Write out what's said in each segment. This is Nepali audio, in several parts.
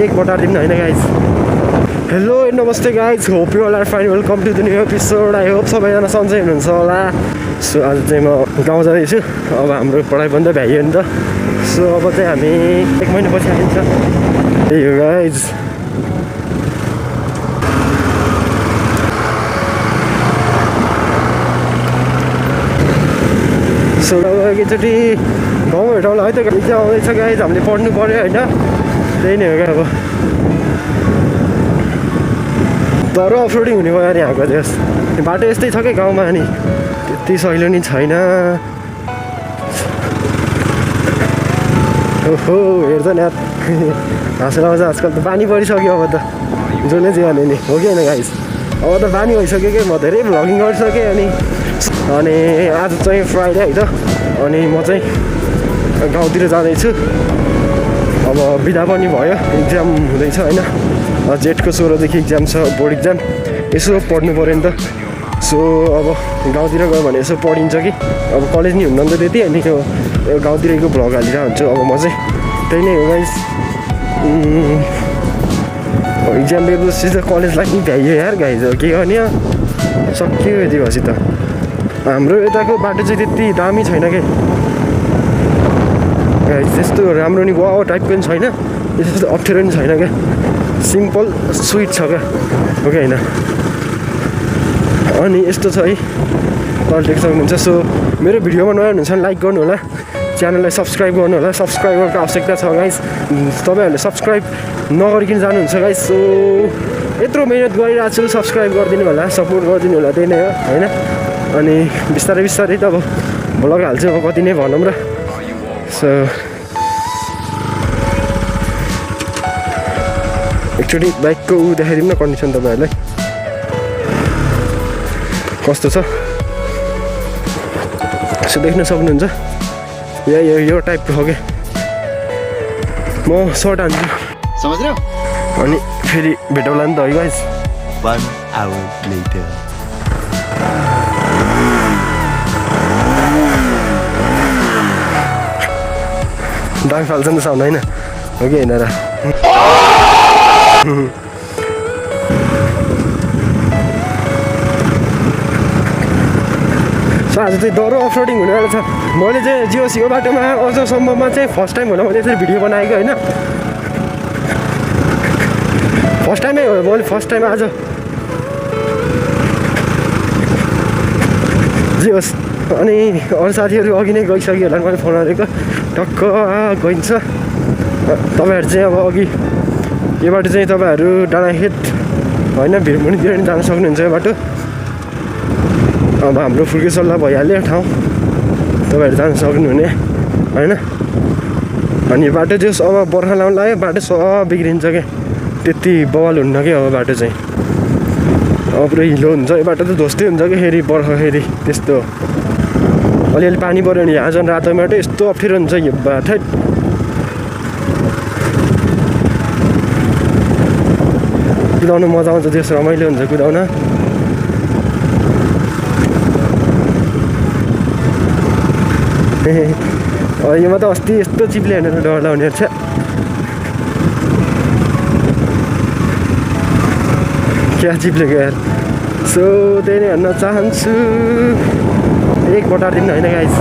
एक बटारिदिनु होइन गाइज। हेलो नमस्ते guys, hope you all are fine, welcome to the new episode. I hope सबैजना सन्चै हुनुहुन्छ होला। सो आज चाहिँ म गाउँ जाँदैछु। अब हाम्रो पढाइ बन्द भ्याइयो नि त। सो अब चाहिँ हामी 1 महिनापछि आइन्छ। त्यही हो गाइज। सो अब एकचोटि गाउँ भेटौँला है त। इक्जाम आउँदैछ गाइज, हामीले पढ्नु पऱ्यो होइन। त्यही नै हो क्या। अब तर अफरोडिङ हुने भयो नि यहाँको देश। बाटो यस्तै छ क्या गाउँमा, अनि त्यति सहिलो नि छैन। ओहो हेर्छ नि यार, हाँसो आउँछ। आजकल त बानी परिसक्यो अब त, जसले चाहिँ भने नि हो कि होइन गाइस। अब त बानी भइसक्यो कि म धेरै भ्लगिङ गरिसकेँ। अनि आज चाहिँ फ्राइडे है त, अनि म चाहिँ गाउँतिर जाँदैछु। अब बिदा पनि भयो, इक्जाम हुँदैछ होइन। जेठको 16देखि इक्जाम छ, बोर्ड इक्जाम। यसो पढ्नु पऱ्यो नि त। सो अब गाउँतिर गयो भने यसो पढिन्छ कि। अब कलेज नि हुन्न नि त त्यति, अनि त्यो गाउँतिरको भ्लग हालिरहेको हुन्छु। अब म चाहिँ त्यही नै हो गाइस। इक्जाम दिएपछि त कलेज लाग्ने भ्याइयो यार गाइज। के गर्ने सक्यो यतिपछि त। हाम्रो यताको बाटो चाहिँ त्यति दामी छैन क्या गाइज। त्यस्तो राम्रो नि वाउ टाइपको पनि छैन, त्यस्तो अप्ठ्यारो पनि छैन क्या। सिम्पल स्विट छ क्या, हो कि होइन। अनि यस्तो छ है, तपाईँले देख्न सक्नुहुन्छ। सो मेरो भिडियोमा नयाँ हुनुहुन्छ भने लाइक गर्नु होला, च्यानललाई सब्सक्राइब गर्नु होला। सब्सक्राइबरको आवश्यकता छ गाइस। तपाईँहरूले सब्सक्राइब नगरिकन जानुहुन्छ गाइस। सो यत्रो मिहिनेत गरिरहेको छु, सब्सक्राइब गरिदिनु होला, सपोर्ट गरिदिनु होला। त्यही नै हो होइन। अनि बिस्तारै बिस्तारै त अब भ्लग हाल्छु, अब कति नै भनौँ र। सो एकचोटि बाइकको देखाइदिउँ न कन्डिसन तपाईँहरूलाई कस्तो छ। सो देख्न सक्नुहुन्छ, यो टाइपको हो क्या। म सर्ट हान्छु, समझ्यो। अनि फेरि भेटौँला नि त है गाइस। 1 hour later। दाङ फाल्छ नि त साउन्ड होइन, हो कि होइन र। सो आज चाहिँ डह्रो अफरोडिङ हुनेवाला छ। मैले चाहिँ जियोसीको बाटोमा अझसम्ममा चाहिँ फर्स्ट टाइम होला मैले यसरी भिडियो बनाएको होइन। फर्स्ट टाइमै हो मैले, फर्स्ट टाइम आज जियोस्। अनि अरू साथीहरू अघि नै गइसक्यो होला, मैले फोन गरेको टक्क गइन्छ। तपाईँहरू चाहिँ अब अघि यो बाटो चाहिँ तपाईँहरू डाँडाखेत होइन भिरमुनितिर पनि जान सक्नुहुन्छ यो बाटो। अब हाम्रो फुर्के सल्लाह भइहाल्यो ठाउँ, तपाईँहरू जान सक्नुहुने होइन। अनि यो बाटो चाहिँ अब बर्खा लाउनु लाग्यो, बाटो सब बिग्रिन्छ क्या। त्यति बवाल हुन्न क्या अब बाटो चाहिँ। अब पुरै हिलो हुन्छ यो बाटो त, ध्वस्तै हुन्छ क्या फेरि बर्खाखेरि। त्यस्तो अलिअलि पानी पऱ्यो भने यहाँ झन् रातो बाटो यस्तो अप्ठ्यारो हुन्छ यो बाटो। कुदाउनु मजा आउँछ, त्यस रमाइलो हुन्छ कुदाउन। योमा त अस्ति यस्तो चिप्ले हेर्नु डर लाउने छ। क्या चिप्लेको यार। सो त्यही नै भन्न चाहन्छु, एक बटारिदिनु होइन गाइज।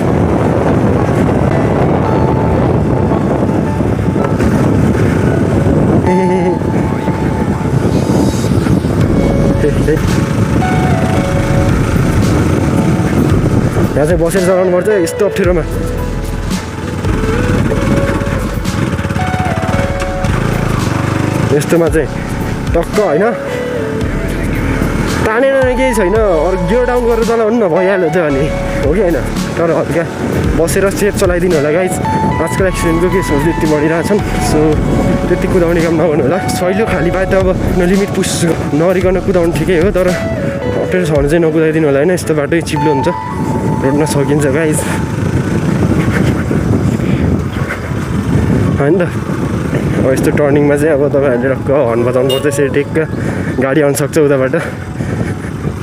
यहाँ चाहिँ बसेर चलाउनु पर्छ यस्तो अप्ठ्यारोमा। यस्तोमा चाहिँ टक्क होइन, तानेर केही छैन। अरू गियर डाउन गरेर चलाउनु न भइहाल्यो त्यो, अनि हो कि होइन। तर हल्का बसेर सेफ चलाइदिनु होला गाइज। आजकल एक्सिडेन्टको केसहरू त्यति बढिरहेछन्। सो त्यति कुदाउने काम नगर्नु होला। सहिलो खाली पाए त अब लिमिट पुस नगरिकन कुदाउनु ठिकै हो, तर अप्ठ्यारो छ भने चाहिँ नकुदाइदिनु होला होइन। यस्तो बाटो चिप्लो हुन्छ, रोड्न सकिन्छ गाइज होइन त। अब यस्तो टर्निङमा चाहिँ अब तपाईँहरूले टक्क हर्न बजाउनु पर्छ, यसरी टेक्क गाडी आउनु सक्छ उताबाट।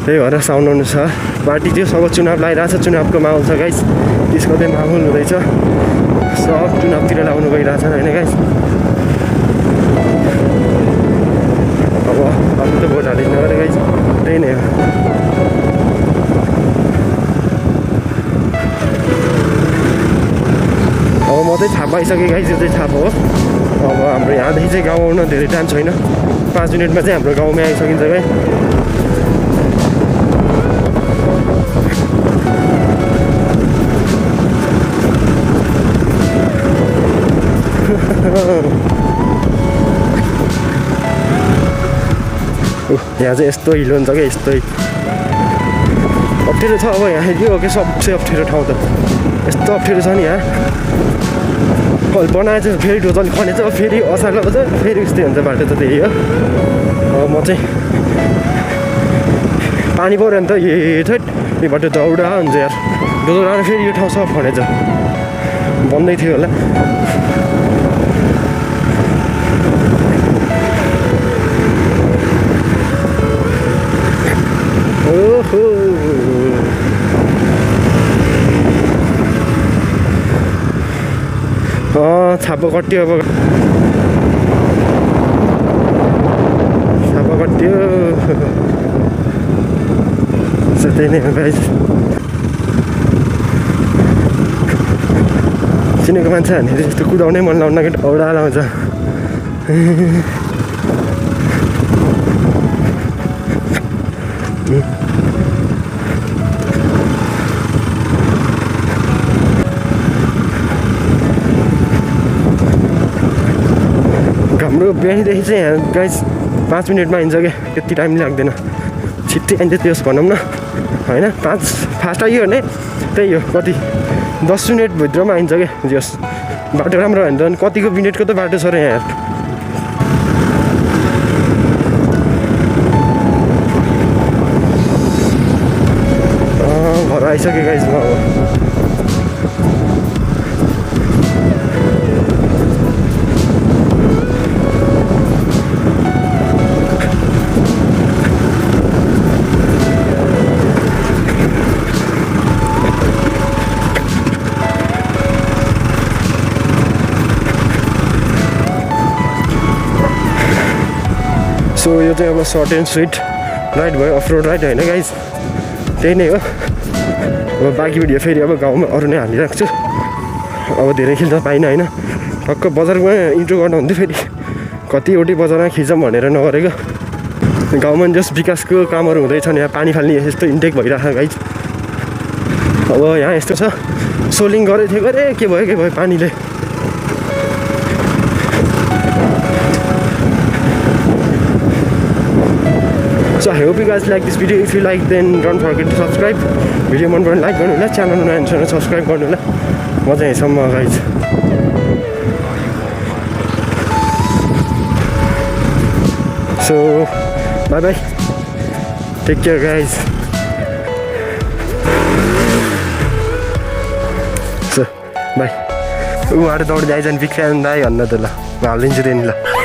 त्यही भएर साउन्ड अनुसार पार्टी चाहिँ सब चुनाव लगाइरहेछ, चुनावको माहौल छ गाइस। त्यसको चाहिँ माहौल हुँदैछ, सब चुनावतिर लाउनु गइरहेछन् होइन गाइस। आइसक्यो गाइस, यो चाहिँ थाहा हो। अब हाम्रो यहाँदेखि चाहिँ गाउँ आउन धेरै टाइम छैन, 5 मिनटमा चाहिँ हाम्रो गाउँमै आइसकिन्छ गाइस। यहाँ चाहिँ यस्तो हिलो हुन्छ क्या, यस्तै अप्ठ्यारो छ। अब यहाँ के हो कि सबसे अप्ठ्यारो ठाउँ त यस्तो अप्ठ्यारो छ नि यहाँ। कल बनाएछ फेरि डोजल खनेछ, फेरि असार लगाउँछ, फेरि उस्तै हुन्छ बाटो त त्यही हो। अब म चाहिँ पानी पऱ्यो नि त ए थैट यो बाटो दौडा हुन्छ यार। डोजल आएर फेरि यो ठाउँ सब खनेछ, बन्दै थियो होला। ओहो छापा कट्यो, अब छापा कट्यो। त्यही नै हो गाइस। चिनेको मान्छे हानेर यस्तो कुदाउनै मन लाउन कि औडा लाउँछ। हाम्रो बेनीदेखि चाहिँ यहाँ गाइस 5 मिनटमा हिँड्छ क्या, त्यति टाइम लाग्दैन, छिट्टै आइन्छ त्यस भनौँ न होइन। 5 फास्ट आइयो भने त्यही हो, कति 10 मिनटभित्रमा आइन्छ क्या जस। बाटो राम्रो भयो भने त कतिको मिनटको त बाटो छ र यहाँ। घर आइसक्यो गाइस म अब। सो यो चाहिँ अब सर्ट एन्ड स्विट राइड भयो, अफ रोड राइड होइन गाइस, त्यही नै हो। अब बाँकी भिडियो फेरि अब गाउँमा अरू नै हालिराख्छु। अब धेरै खिच्न पाइनँ होइन, टक्क बजारमा इन्ट्रो गर्नु हुन्थ्यो, फेरि कतिवटै बजारमा खिचौँ भनेर नगरेको। गाउँमा जस विकासको कामहरू हुँदैछन्, यहाँ पानी फाल्ने यस्तो इन्टेक भइरहेको गाइस। अब यहाँ यस्तो छ, सोलिङ गरेको थियो गरे के भयो पानीले। So I hope you guys like this video. If you like, then don't forget to subscribe. Video मन पर्ने लाइक गर्नु होला, च्यानल नयाँ छ भने सब्सक्राइब गर्नु होला। म चाहिँ यहाँसम्म guys. So bye bye. Take care guys. So bye. उहाँहरू दौड जाइछन् विक्रान्त दाई भन्न त ल, म हालिदिन्छु त्यहाँनिर ल।